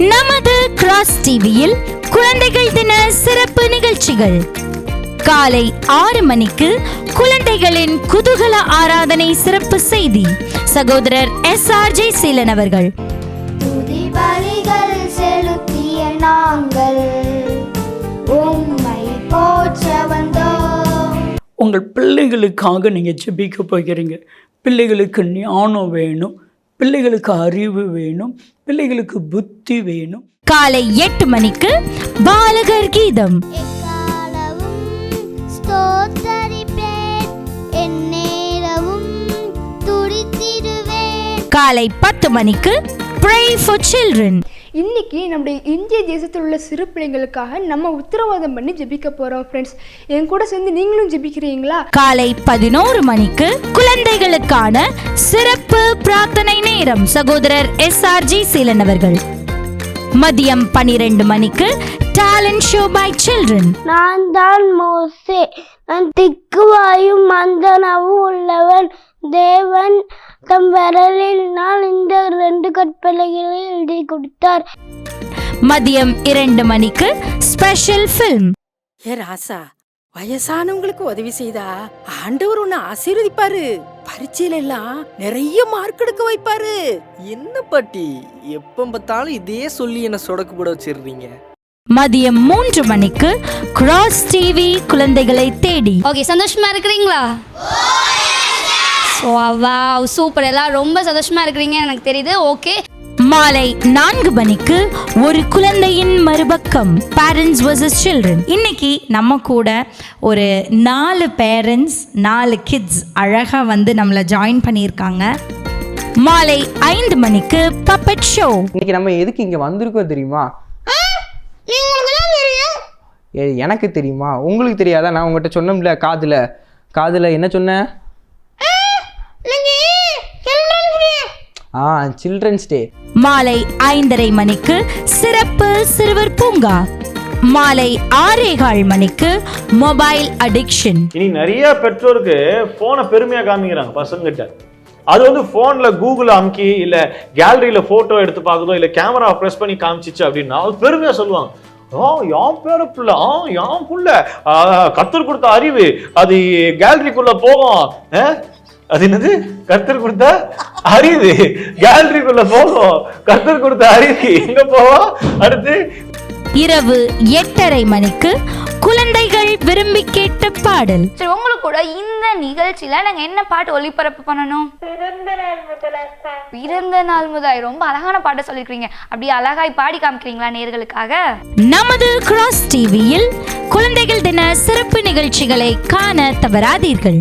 நமது கிராஸ் டிவியில் குழந்தைகள் தின சிறப்பு நிகழ்ச்சிகள். காலை 6 மணிக்கு குழந்தைகளின் குதூகல ஆராதனை சிறப்பு செய்தி சகோதரர் SRJ சீலன் அவர்கள். துதிபலிகள் செலுத்திய நாங்கள் உம்மை போற்ற வந்தோம். உங்கள் பிள்ளைகளுக்காக நீங்கள் ஜெபிக்க போகிறீங்க. பிள்ளைகளுக்கு ஞானம் வேணும், பிள்ளைகளுக்கு அறிவு வேணும், பிள்ளைகளுக்கு புத்தி வேணும். காலை 8 மணிக்கு பாலகர் கீதம். எக்காலமும் ஸ்தோத்தரிப்பேன், எந்நேரமும் துதித்திடுவேன். காலை 10 மணிக்கு Pray for Children. இன்னைக்கு நம்முடைய இந்திய தேசத்தில் உள்ள சிறு பிள்ளைங்களுக்காக நம்ம உத்தரவாதம் பண்ணி ஜெபிக்க போறோம் ஃப்ரெண்ட்ஸ். என் கூட சேர்ந்து நீங்களும் ஜெபிக்கிறீங்களா? காலை 11 மணிக்கு குழந்தைகளுக்கான சிறப்பு பிரார்த்தனை நேரம் சகோதரர் SRJ சீலன் அவர்கள். மதியம் 12 மணிக்கு டேலண்ட் ஷோ பை சில்ட்ரன். நான் தான் மோசே, நான் திக்குவாயும் மந்தனவும் உள்ளவன். தேவன் தம் விரலில் நான் இந்த 2 கற்பலகைகளை எழுதி கொடுத்தார். மதியம் 2 மணிக்கு ஸ்பெஷல் ஃபில்ம். ஏ ராசா, வயசானவங்களுக்கு உதவி செய்தா ஆண்டவர் உன்னை ஆசீர்வதிப்பாரு. பரீட்சையில எல்லாம் நிறைய மார்க் எடுக்க வைப்பாரு. என்ன பாட்டி எப்ப பார்த்தாலும் இதே சொல்லி என்ன சொடக்கு போட வச்சிருந்தீங்க. மதியம் 3 மணிக்கு கிராஸ் டிவி குழந்தைகளை தேடி. ஓகே, சந்தோஷமா இருக்கிறீங்களா? Wow, super. எல்லாம் ரொம்ப சந்தோஷமா இருக்கிறீங்க எனக்கு தெரியுது. ஓகே. மாலை 4 மணிக்கு ஒரு குழந்தையின் மறுபக்கம் பேரண்ட்ஸ் vs சில்ட்ரன். இன்னைக்கு நம்ம கூட ஒரு 4 பேரண்ட்ஸ் 4 கிட்ஸ் அழகா வந்து நம்மளை ஜாயின் பண்ணியிருக்காங்க. மாலை 5 மணிக்கு பப்பட் ஷோ. இன்னைக்கு நம்ம எதுக்கு இங்க வந்திருக்கோம் தெரியுமா? எனக்கு தெரியுமா, உங்களுக்கு தெரியாதா? நான் உங்கள்கிட்ட சொன்னோம்ல, காதுல என்ன சொன்னேன்? Children's day. மாலை 5:30 மணிக்கு சிறப்பு சிறுவர் பூங்கா. மாலை 6:15 மணிக்கு மொபைல் அடிக்ஷன். இனி நிறைய பெற்றோருக்கு போனை பெருமையா காமிக்கிறாங்க பசங்கிட்ட. அது வந்து போன்ல கூகுள் அமுக்கி இல்ல கேலரியில போட்டோ எடுத்து பார்க்குதோ இல்ல கேமரா பிரஸ் பண்ணி காமிச்சிச்சு அப்படின்னா அது பெருமையா சொல்லுவாங்க. என் பேர பிள்ளை, என் புள்ள கத்தர் கொடுத்த அறிவு அது கேலரிக்குள்ள போகும். அது என்னது? கத்தர் கொடுத்த அறிவு கேலரிக்குள்ள போகும். கத்தர் கொடுத்த அறிவு எங்க போவோம்? அடுத்து இரவு 8:30 மணிக்கு குழந்தைகள் விரும்பி கேட்ட பாடல். சரி, உங்களுக்கு கூட இந்த நிகழ்ச்சியில நாங்க என்ன பாட்டு ஒளிபரப்பு பண்ணணும்? பிறந்த நாள் முதல். ரொம்ப அழகான பாட்டை சொல்லிருக்கீங்க. அப்படியே அழகாய் பாடி காமிக்கிறீங்களா நேயர்களுக்காக? நமது கிராஸ் டிவியில் குழந்தைகள் தின சிறப்பு நிகழ்ச்சிகளை காண தவறாதீர்கள்.